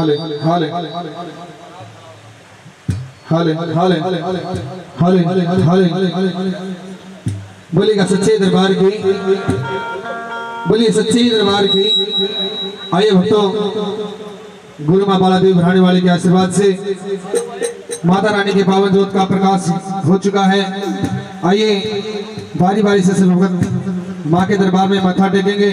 हाले हाले हाले हाले हाले हाले बोलिएगा सच्चे दरबार की, बोलिए सच्चे दरबार की। आइए भक्तों, गुरु माँ बाला देवी भराने वाले के आशीर्वाद से माता रानी के पावन ज्योत का प्रकाश हो चुका है। आइए बारी बारी से सब भक्त माँ के दरबार में माथा टेकेंगे।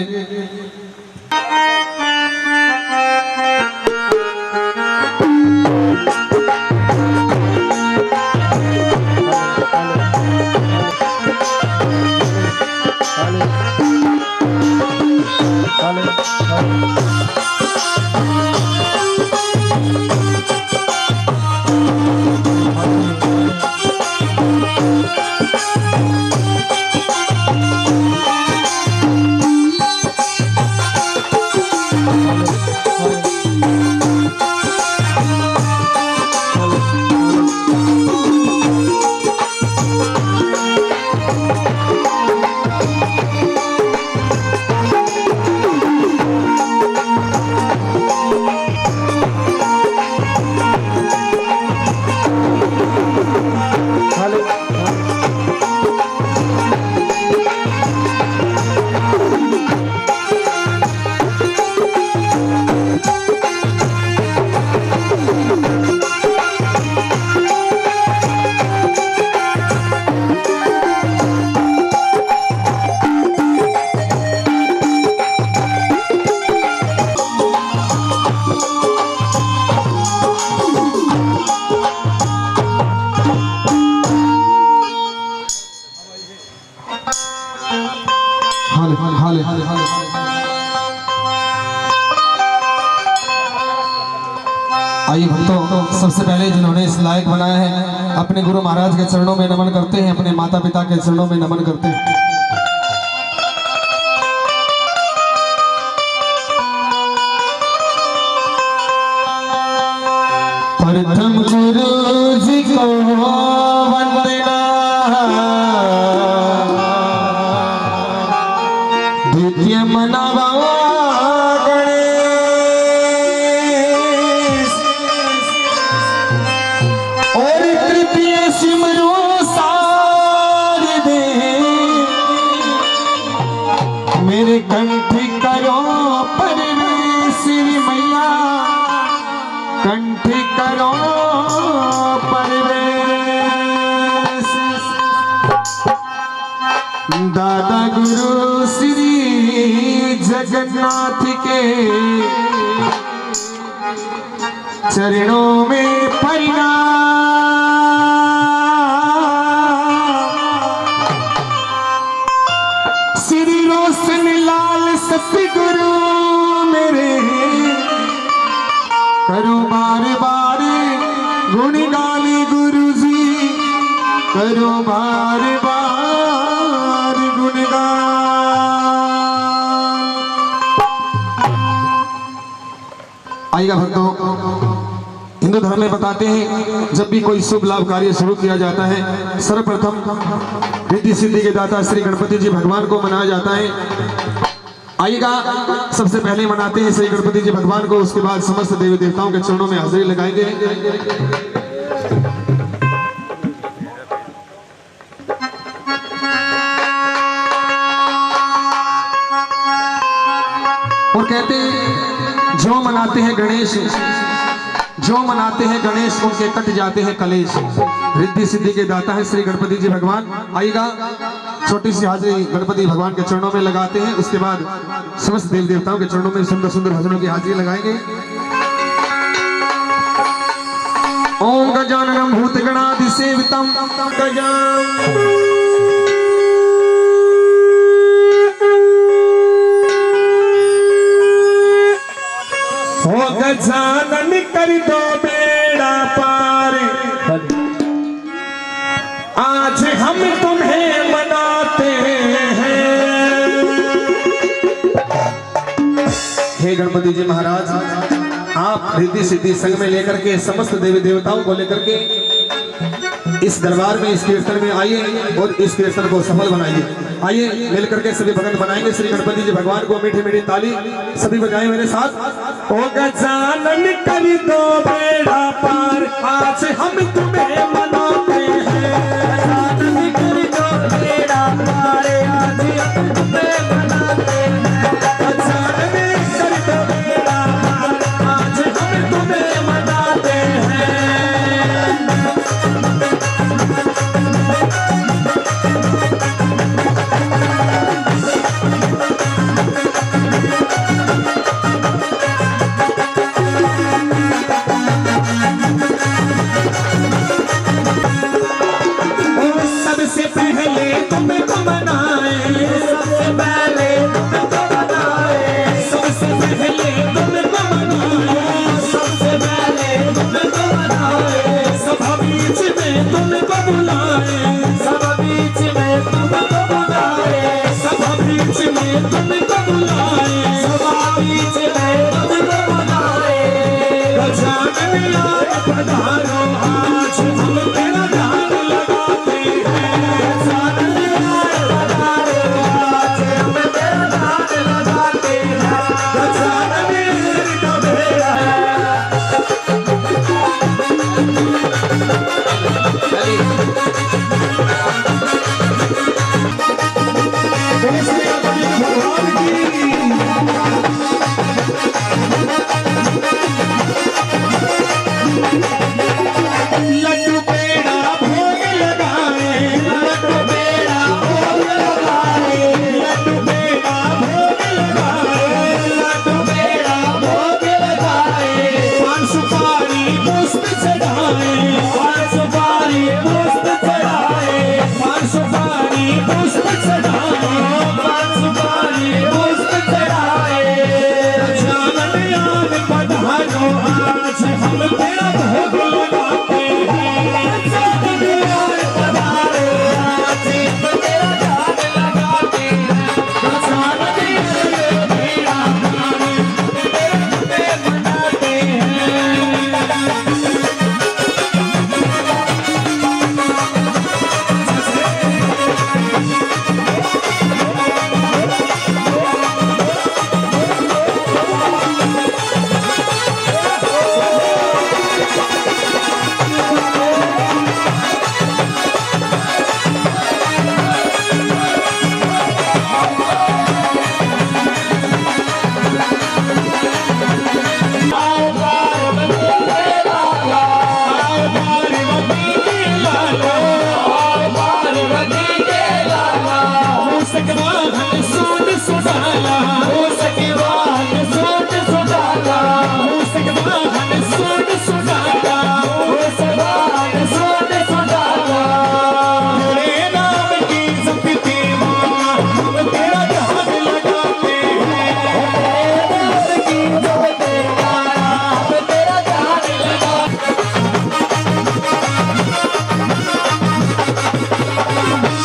आइए भक्तों, सबसे पहले जिन्होंने इस लायक बनाया है अपने गुरु महाराज के चरणों में नमन करते हैं, अपने माता पिता के चरणों में नमन करते हैं। प्रथम गुरु जी को वंदना, द्वितीय मनावा मेरे कंठ करो परवेश मैया, कंठ करो परवेश। दादा गुरु श्री जगन्नाथ के चरणों में प्रणाम। सतगुरु मेरे करो बार बार गुण गाली, गुरु जी करो बार बार गुण गान। आइएगा भक्तों, हिंदू धर्म में बताते हैं जब भी कोई शुभ लाभ कार्य शुरू किया जाता है, सर्वप्रथम रिद्धि सिद्धि के दाता श्री गणपति जी भगवान को मनाया जाता है। आइएगा, सबसे पहले मनाते हैं श्री गणपति जी भगवान को, उसके बाद समस्त देवी देवताओं के चरणों में हाजिरी लगाएंगे। और कहते हैं जो मनाते हैं गणेश, जो मनाते हैं गणेश उनके कट जाते हैं कलेश। रिद्धि सिद्धि के दाता है श्री गणपति जी भगवान। आइएगा, छोटी सी हाजिरी गणपति भगवान के चरणों में लगाते हैं, उसके बाद समस्त देवी देवताओं के चरणों में सुंदर सुंदर भजनों की हाजिरी लगाएंगे। ओम गजाननम भूतगणाधि सेवितम हो गजानन कर दो बेड़ा पार, आज हम तुम्हें मनाते हैं। हे गणपति जी महाराज, आप रिद्धि सिद्धि संग में लेकर के समस्त देवी देवताओं को लेकर के इस दरबार में, इस कीर्तन में आइए और इस कीर्तन को सफल बनाइए। आइए मिलकर के सभी भगत बनाएंगे श्री गणपति जी भगवान को। मीठी मीठी ताली सभी बजाएं मेरे साथ। ओ गजानन कर दो बेड़ा पार, आज हम तुम्हें मनाते हैं। गजानन कर दो बेड़ा पार, आज हम तुम्हें मनाते हैं। गजानन कर दो बेड़ा पार, आज हम तुम्हें मनाते हैं। सबसे पहले तुमको मनाए, सबसे पहले तुमको मनाए, सबसे पहले तुमको मनाए, सबसे पहले तुमको मनाए। सभा बीच में तुमको बुलाए, सभा बीच में तुमको बुलाए, सभा बीच में तुमको बुलाए, सभा बीच में तुमको बुलाए। गजानन यार पधारो, आज हम तेरा ध्यान लगाते हैं। गजानन यार पधारो, आज हम तेरा ध्यान लगाते हैं। गजानन यार का बेड़ा भगवान की। लड्डू पेड़ा भोग लगाए, लड्डू पेड़ा भोग लगाए, लड्डू पेड़ा भोग लगाए, लड्डू पेड़ा भोग लगाए। पान सुपारी पुष्प चढ़ाए, पान सुपारी पुष्प चढ़ाए, पान सुपारी पुष्प चढ़ाए, पान सुपारी पुष्प चढ़ाए। गजानन यार पधारो, आज हम तेरा भोग लगाते हैं। गजानन यार पधारो, आज हम तेरा ध्यान लगाते हैं। गजानन यार बेड़ा पार, तेरे मनाते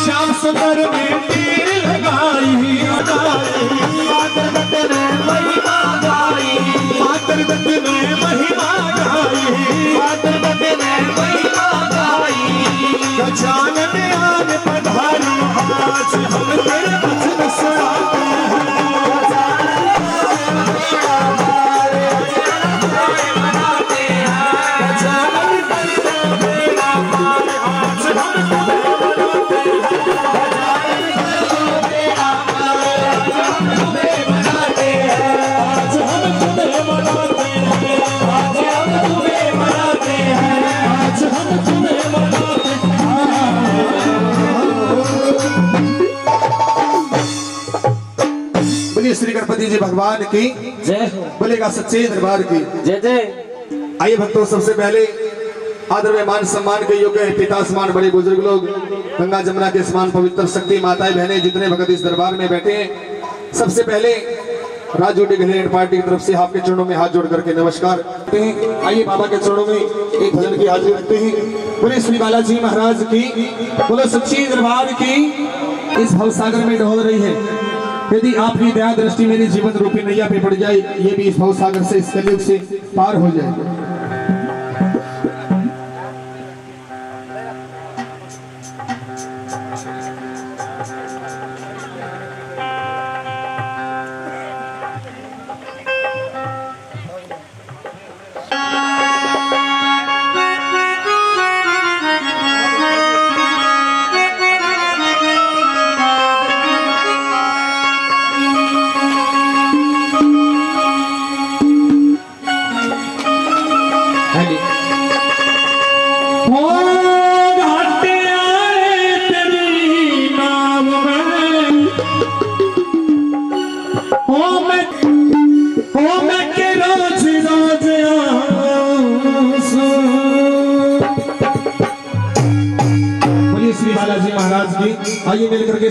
श्याम सुंदर में तीर लगाई, मातर दत्त ने महिमा गाई, मातर दत्त ने महिमा गाई, मातर दत्त ने महिमा गाई। गजानन यार पधारो, आज हम तेरे वचन सुनाते हैं। मनाते हैं। गजानन कर दो बेड़ा पार, आज हम तुम्हें मनाते हैं। गजानन कर दो बेड़ा पार, आज हम तुम्हें मनाते हैं। आज हम तुम्हें मनाते हैं। आज हम तुम्हें मनाते हैं। आज हम तुम्हें मनाते हैं। बोलिए श्री गणपति जी भगवान की जय हो। बोलेगा सच्चे दरबार की जय जय। आइए भक्तों, सबसे पहले आदर में मान सम्मान के योग्य है पिता समान बड़े बुजुर्ग लोग, गंगा जमुना के समान पवित्र शक्ति माताएं बहनें जितने भगत इस दरबार में बैठे हैं, सबसे पहले राजू डिग्री पार्टी की तरफ से आपके चरणों में हाथ जोड़ करके नमस्कार करते हैं। आइए बाबा के चरणों में एक भजन की हाजिरी रखते हैं। बोले श्री बालाजी महाराज की, बोलो सच्ची दरबार की। इस भवसागर में डोल रही है, यदि आपकी दया दृष्टि मेरी जीवन रूपी नैया पे पड़ जाए, ये भी इस भवसागर से, इस कलयुग से पार हो जाए। आइए मिलकर के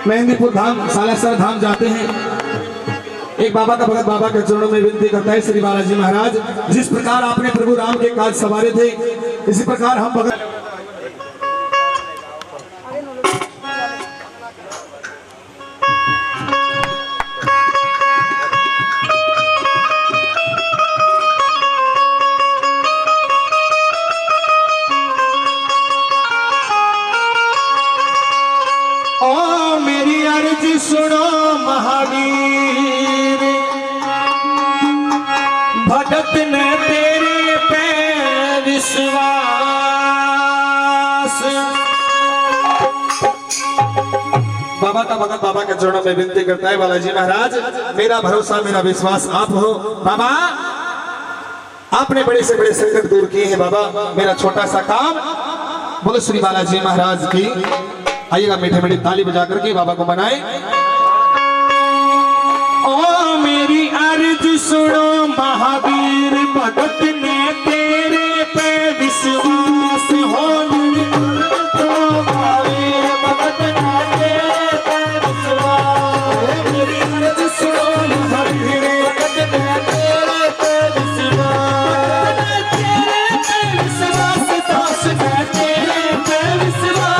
मेहंदीपुर धाम सालासर धाम जाते हैं। एक बाबा का भगत बाबा के चरणों में विनती करता है, श्री बालाजी महाराज जिस प्रकार आपने प्रभु राम के काज सवारे थे, इसी प्रकार हम भगत सुनो महावीर, भगत ने तेरे पे विश्वास। बाबा का भगत बाबा के चरणों में विनती करता है, बालाजी महाराज मेरा भरोसा मेरा विश्वास आप हो। बाबा आपने बड़े से बड़े संकट दूर किए हैं, बाबा मेरा छोटा सा काम। बोलो श्री बालाजी महाराज की। आइएगा मीठे मीठे ताली बजा करके बाबा को मनाए। ओ मेरी अर्ज सुनो महावीर, भगत ने तेरे पे विश्वास हो। तो महावीर भगत ने तेरे पे विश्वास, मेरी अर्ज सुनो महावीर, भगत ने तेरे पे विश्वास, तेरे पे विश्वास, दास ने तेरे पे विश्वास।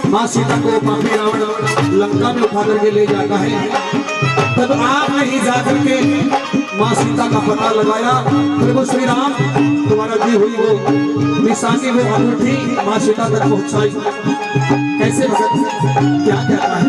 माँ सीता को पापी रावण लंका में उठा करके ले जाता है, तब आपने ही जाकर के माँ सीता का पता लगाया। प्रभु श्री राम तुम्हारा दी हुई वो निशानी वो अंगूठी माँ सीता तक पहुंचाई। कैसे भगत क्या कहता है?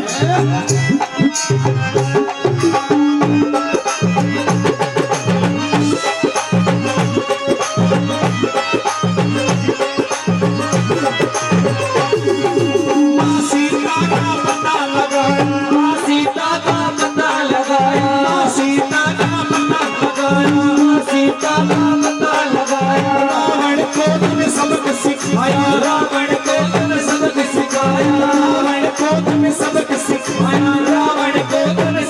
रावण को तुमने सबक सिखाया, रावण को तुमने सबक सिखाया, रावण को तुमने सबक सिखाया, रावण को तुमने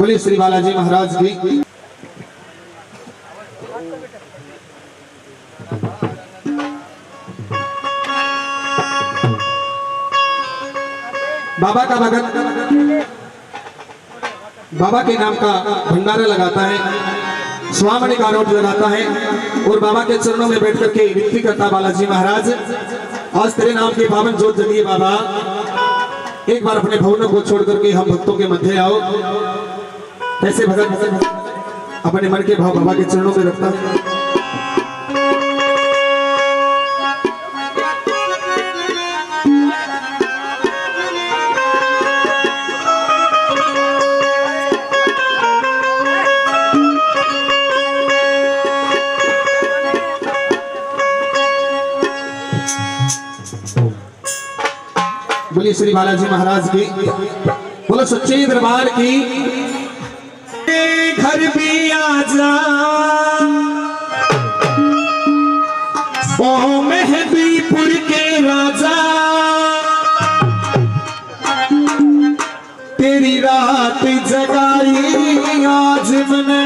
बोलिए श्री बालाजी महाराज की। बाबा का भगत बाबा के नाम का भंडारा लगाता है, स्वामणि का रोट लगाता है और बाबा के चरणों में बैठ करके विनती करता बालाजी महाराज आज तेरे नाम की पावन जोत जली है बाबा, एक बार अपने भवनों को छोड़ करके हम भक्तों के मध्य आओ। कैसे भगत अपने मन के भाव बाबा के चरणों में रखता है। बोलिए श्री बालाजी महाराज की, बोलो सच्चे दरबार की। घर भी आजा ओ मेहदीपुर के राजा, तेरी रात जगाई आज मैंने।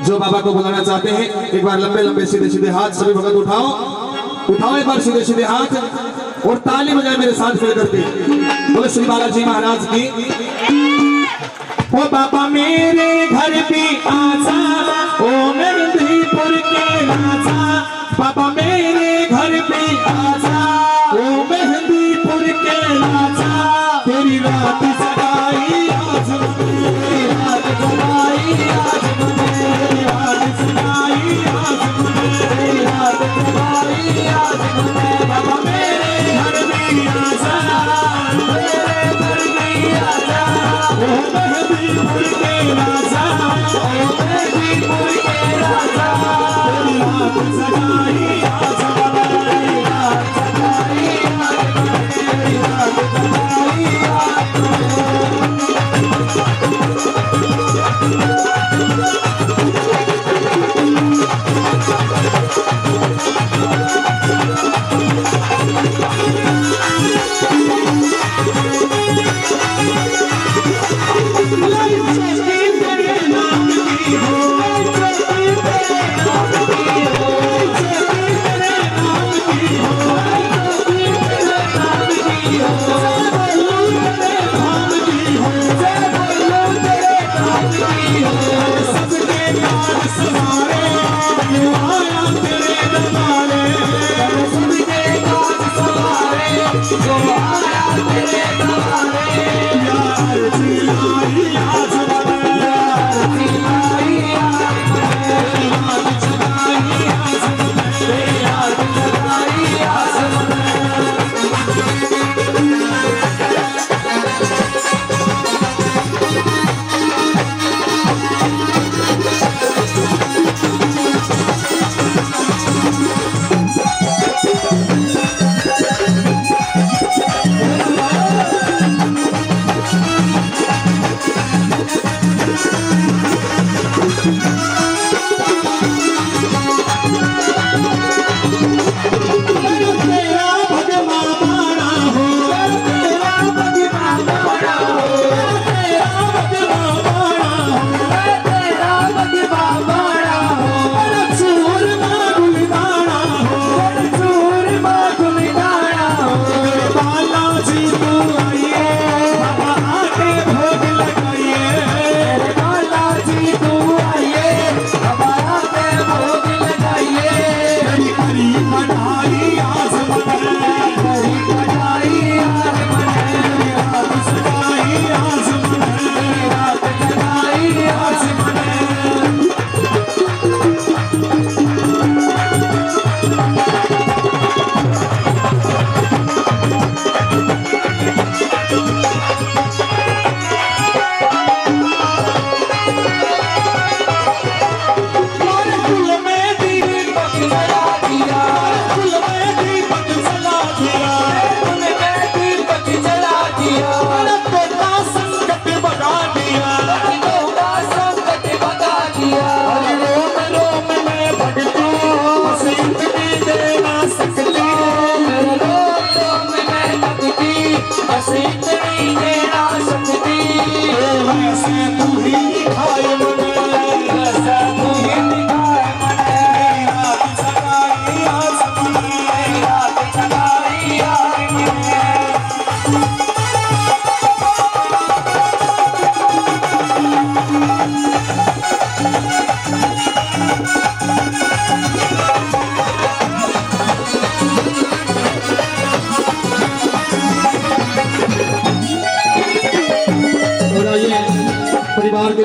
जो बाबा को बुलाना चाहते हैं एक बार लंबे लंबे सीधे सीधे हाथ सभी भगत उठाओ एक बार सीधे सीधे हाथ और ताली बजाए मेरे साथ फिर करके। बोले श्री बालाजी महाराज की। ओ बाबा मेरे घर भी आजा ओ मेहदीपुर के राजा, बाबा मेरे घर भी आजा ओ मेहदीपुर के राजा, तेरी रात जगाई आज मैंने, रात जगाई आज मैंने, रात जगाई आज मैंने, रात जगाई आज मैंने। बाबा मेरे घर भी आजा, मेरे घर भी आजा ओ मेहदीपुर के राजा, ओ मेहदीपुर के राजा, तेरी रात जगाई आज मैंने, रात जगाई आज मैंने, रात जगाई आज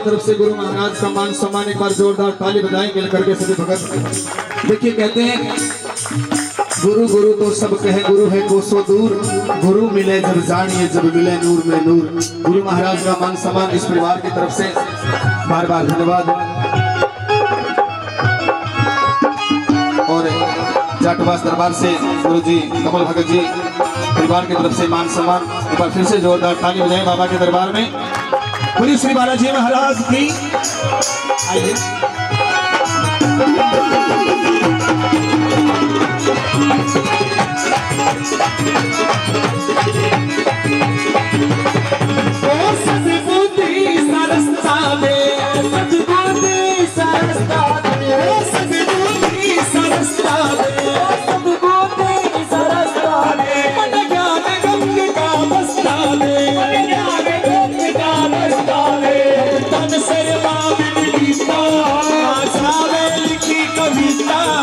तरफ से गुरु महाराज का मान सम्मान एक बार जोरदार ताली बजाएं मिलकर के सभी भगत। देखिए कहते हैं गुरु गुरु तो सब कहे गुरु है कोसों दूर, गुरु मिले जब जानिए जब मिले नूर में नूर। गुरु महाराज का मान सम्मान इस परिवार की तरफ से बार बार धन्यवाद। और जाटवास दरबार से गुरु जी कमल भगत जी परिवार की तरफ से मान सम्मान एक बार फिर से जोरदार ताली बजाएं बाबा के दरबार में। बोलिए श्री बालाजी महाराज की। आइए लिखी कविता